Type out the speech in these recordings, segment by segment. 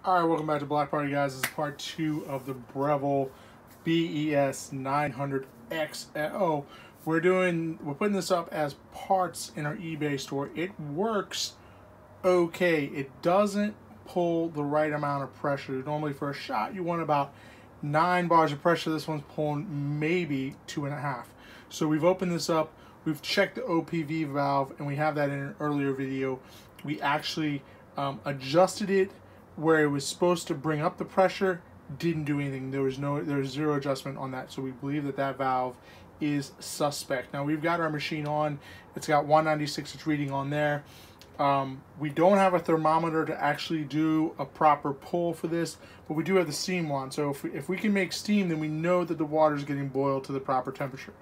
All right, welcome back to Black Party, guys. This is part 2 of the BREVILLE BES900XL. We're putting this up as parts in our eBay store. It works okay. It doesn't pull the right amount of pressure. Normally for a shot you want about 9 bars of pressure. This one's pulling maybe 2.5. So we've opened this up. We've checked the OPV valve, and we have that in an earlier video. We actually adjusted it where it was supposed to bring up the pressure. Didn't do anything. There was zero adjustment on that, so we believe that that valve is suspect. Now we've got our machine on. It's got 196. It's reading on there. We don't have a thermometer to actually do a proper pull for this, but we do have the steam one. So if we can make steam, then we know that the water is getting boiled to the proper temperature.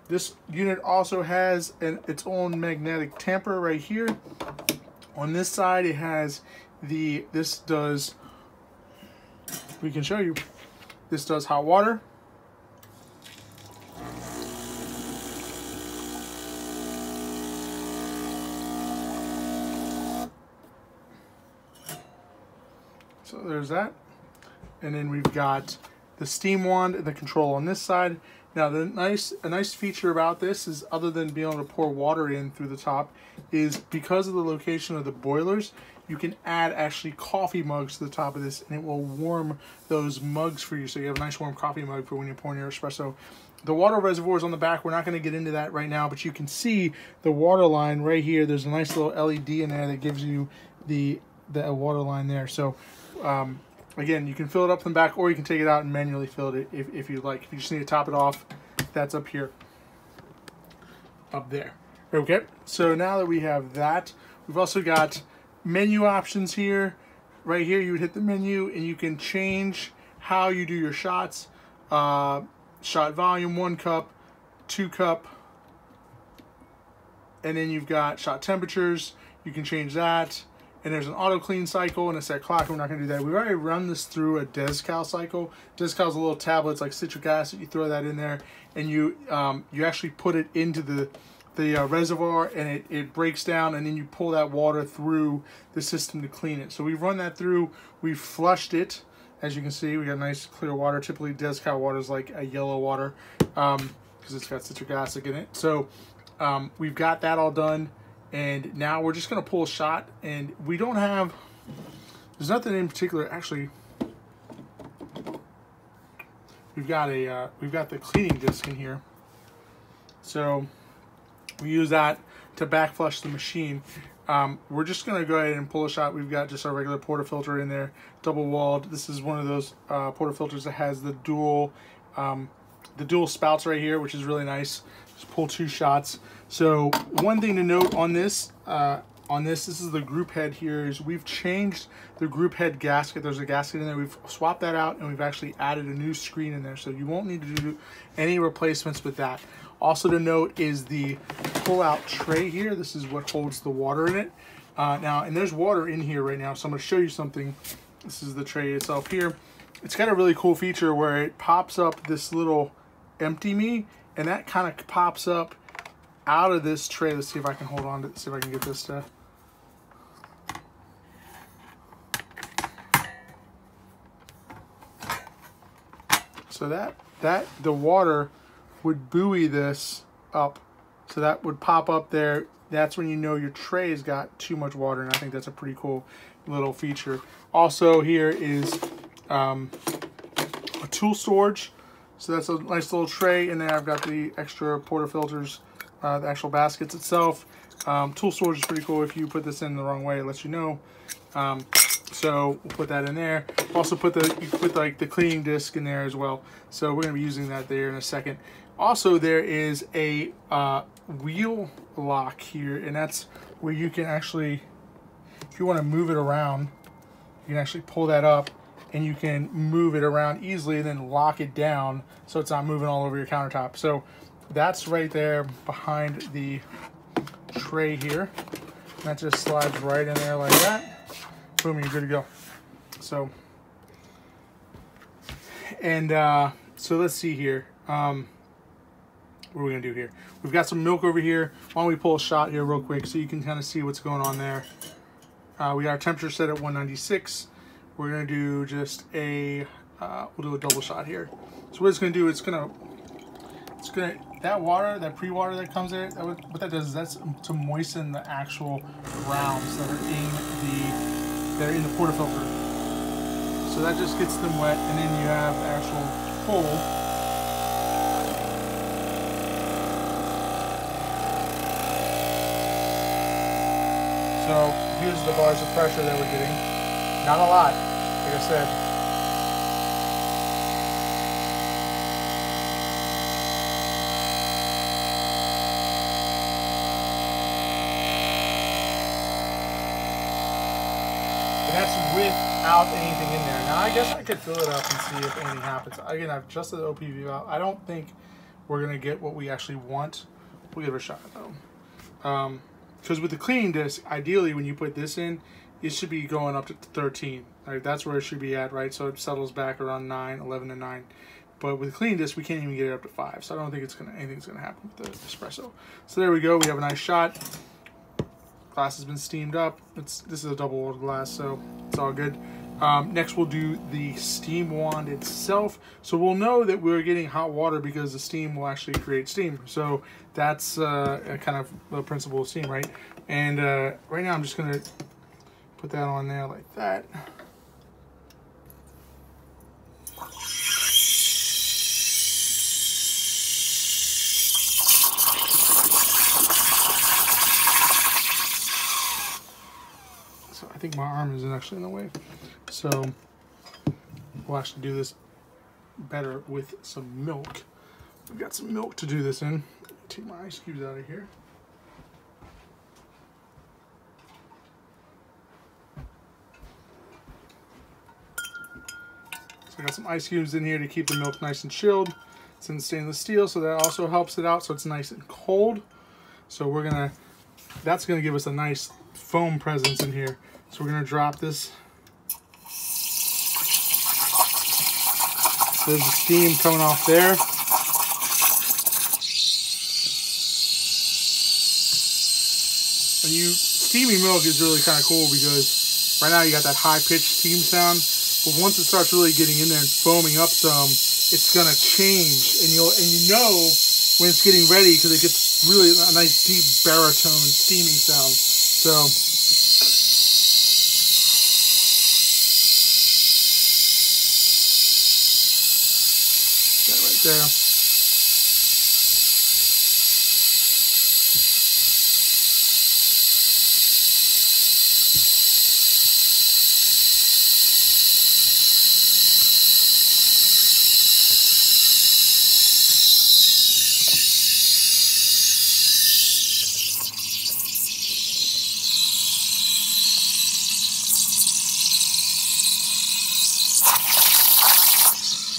This unit also has its own magnetic tamper right here. On this side, it has we can show you, this does hot water. So there's that. And then we've got the steam wand and the control on this side. Now a nice feature about this is, other than being able to pour water in through the top, is because of the location of the boilers, you can add actually coffee mugs to the top of this, and it will warm those mugs for you, so you have a nice warm coffee mug for when you're pouring your espresso. The water reservoir is on the back. We're not going to get into that right now, but you can see the water line right here. There's a nice little LED in there that gives you the water line there. So again, you can fill it up from the back, or you can take it out and manually fill it if you'd like. If you just need to top it off, that's up here, up there. Okay, so now that we have that, we've also got menu options here. Right here, you would hit the menu and you can change how you do your shots. Shot volume, 1 cup, 2 cup, and then you've got shot temperatures. You can change that. And there's an auto clean cycle and a set clock. We're not going to do that. We've already run this through a DesCal cycle. DesCal is a little tablet. It's like citric acid. You throw that in there, and you actually put it into the reservoir, and it breaks down, and then you pull that water through the system to clean it. So we've run that through. We've flushed it. As you can see, we got nice clear water. Typically, DesCal water is like a yellow water because it's got citric acid in it. So we've got that all done. And now we're just going to pull a shot, and we don't have, there's nothing in particular. Actually, we've got the cleaning disc in here, so we use that to back flush the machine. We're just going to go ahead and pull a shot. We've got just our regular portafilter in there, double walled. This is one of those portafilters that has the dual spouts right here, which is really nice. Just pull 2 shots. So one thing to note on this, this is the group head here, is we've changed the group head gasket. There's a gasket in there. We've swapped that out, and we've actually added a new screen in there. So you won't need to do any replacements with that. Also to note is the pull-out tray here. This is what holds the water in it. Now, and there's water in here right now, so I'm going to show you something. This is the tray itself here. It's got a really cool feature where it pops up this little empty me, and that kind of pops up out of this tray. Let's see if I can hold on to it, see if I can get this to. So that the water would buoy this up, so that would pop up there. That's when you know your tray has got too much water, and I think that's a pretty cool little feature. Also, here is a tool storage. So that's a nice little tray in there. I've got the extra portafilters, the actual baskets itself. Tool storage is pretty cool. If you put this in the wrong way, it lets you know. So we'll put that in there. Also you put like the cleaning disc in there as well. So we're gonna be using that there in a second. Also, there is a wheel lock here, and that's where you can actually, if you want to move it around, you can actually pull that up, and you can move it around easily and then lock it down so it's not moving all over your countertop. So that's right there behind the tray here. That just slides right in there like that. Boom, you're good to go. So, and so let's see here. What are we gonna do here? We've got some milk over here. Why don't we pull a shot here real quick so you can kind of see what's going on there. We got our temperature set at 196. we're gonna do just a, we'll do a double shot here. So what it's gonna do, it's gonna, that water, that pre-water that comes there, what that does is that's to moisten the actual rounds that are in the portafilter. So that just gets them wet, and then you have the actual hole. So here's the bars of pressure that we're getting. Not a lot, like I said. And that's without anything in there. Now I guess I could fill it up and see if anything happens. Again, I've adjusted the OPV valve. I don't think we're gonna get what we actually want. We'll give it a shot though. Because with the cleaning disc, ideally when you put this in, it should be going up to 13. Right? That's where it should be at, right? So it settles back around 9, 11 to 9. But with the cleaning disc, we can't even get it up to 5. So I don't think anything's gonna happen with the espresso. So there we go. We have a nice shot. Glass has been steamed up. This is a double walled glass, so it's all good. Next we'll do the steam wand itself. So we'll know that we're getting hot water because the steam will actually create steam. So that's kind of the principle of steam, right? And right now I'm just gonna put that on there like that. I think my arm is actually in the way. So we'll actually do this better with some milk. We've got some milk to do this in. Take my ice cubes out of here. So I got some ice cubes in here to keep the milk nice and chilled. It's in stainless steel, so that also helps it out so it's nice and cold. So that's gonna give us a nice foam presence in here. So we're gonna drop this. There's the steam coming off there. And steaming milk is really kind of cool because right now you got that high-pitched steam sound, but once it starts really getting in there and foaming up some, it's gonna change, and you know when it's getting ready because it gets really a nice deep baritone steaming sound. So. There.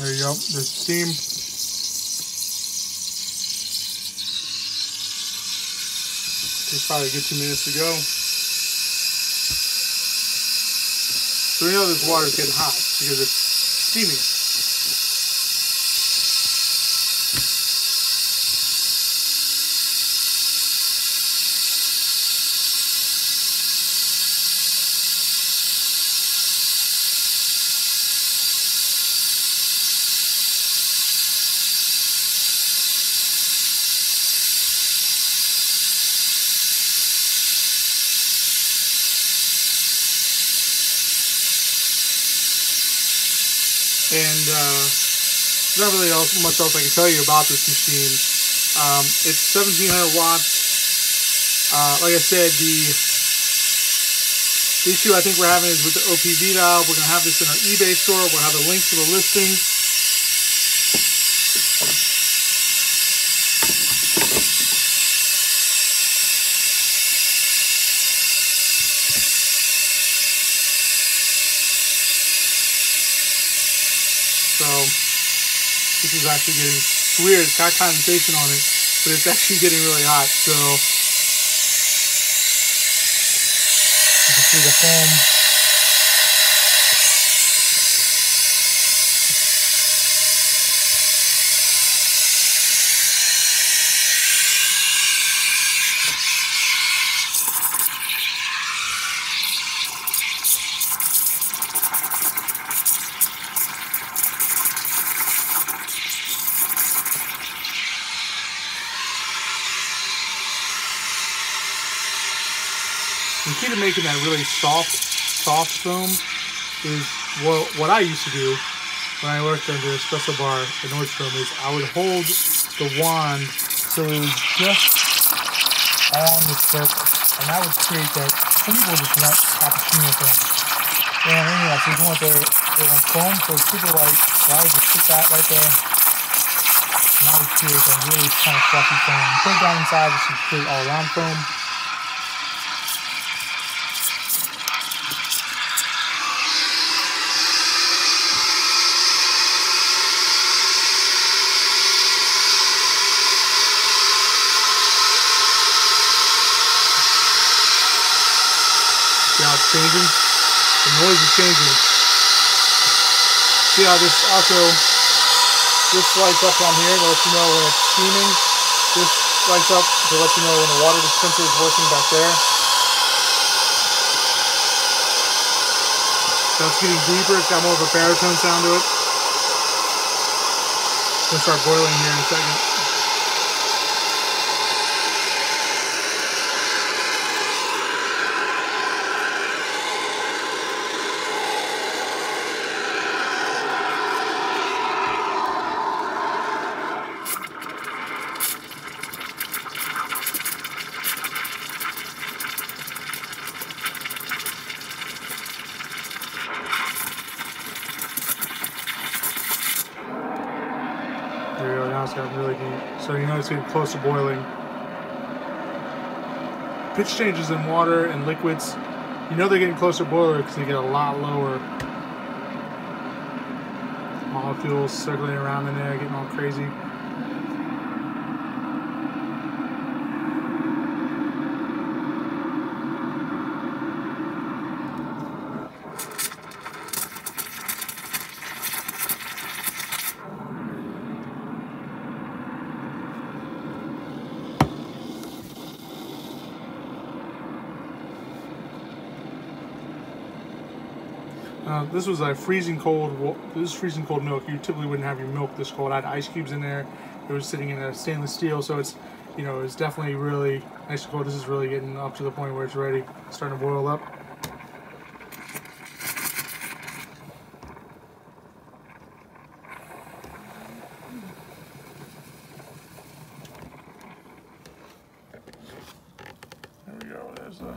There you go, there's steam. Takes probably a good 2 minutes to go. So we know this water's getting hot because it's steaming. And there's not really much else I can tell you about this machine. It's 1700 watts. Like I said, the issue I think we're having is with the OPV valve. We're going to have this in our eBay store. We'll have a link to the listing. So this is actually getting, it's weird, it's got condensation on it, but it's actually getting really hot. So you can see the foam. key to making that really soft foam is what I used to do when I worked at the espresso bar at Nordstrom is I would hold the wand so it was just on the surface, and that would create that. Some people just want cappuccino foam, and anyhow, so you want they want foam, so it's super light. So I would just put that right there, and that would create a really kind of fluffy foam. You put it down inside, just to create all around foam. See how it's changing? The noise is changing. See how this lights up on here to let you know when it's steaming. This lights up to let you know when the water dispenser is working back there. So it's getting deeper. It's got more of a baritone sound to it. It's gonna start boiling here in a second. There we go, now it's got really deep. So you know it's getting close to boiling. Pitch changes in water and liquids, you know they're getting close to boiling because they get a lot lower. Molecules circulating around in there, getting all crazy. This was like freezing cold. This is freezing cold milk. You typically wouldn't have your milk this cold. I had ice cubes in there. It was sitting in a stainless steel, so it's, you know, it's definitely really nice and cold. This is really getting up to the point where it's ready, it's starting to boil up. There we go. There's the.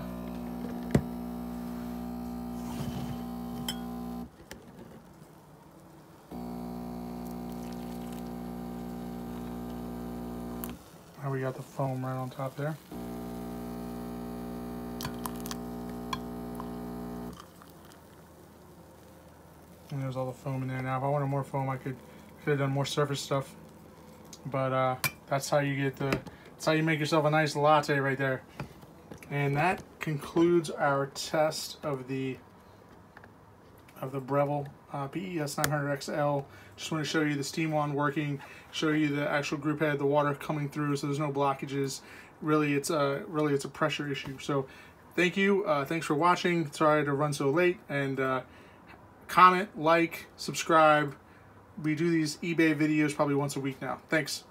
We got the foam right on top there. And there's all the foam in there. Now, if I wanted more foam, I could have done more surface stuff. But that's how you get that's how you make yourself a nice latte right there. And that concludes our test of the BREVILLE BES900XL. Just want to show you the steam wand working, show you the actual group head, the water coming through, so there's no blockages. Really, it's a pressure issue. So, thank you. Thanks for watching. Sorry to run so late. And comment, like, subscribe. We do these eBay videos probably once a week now. Thanks.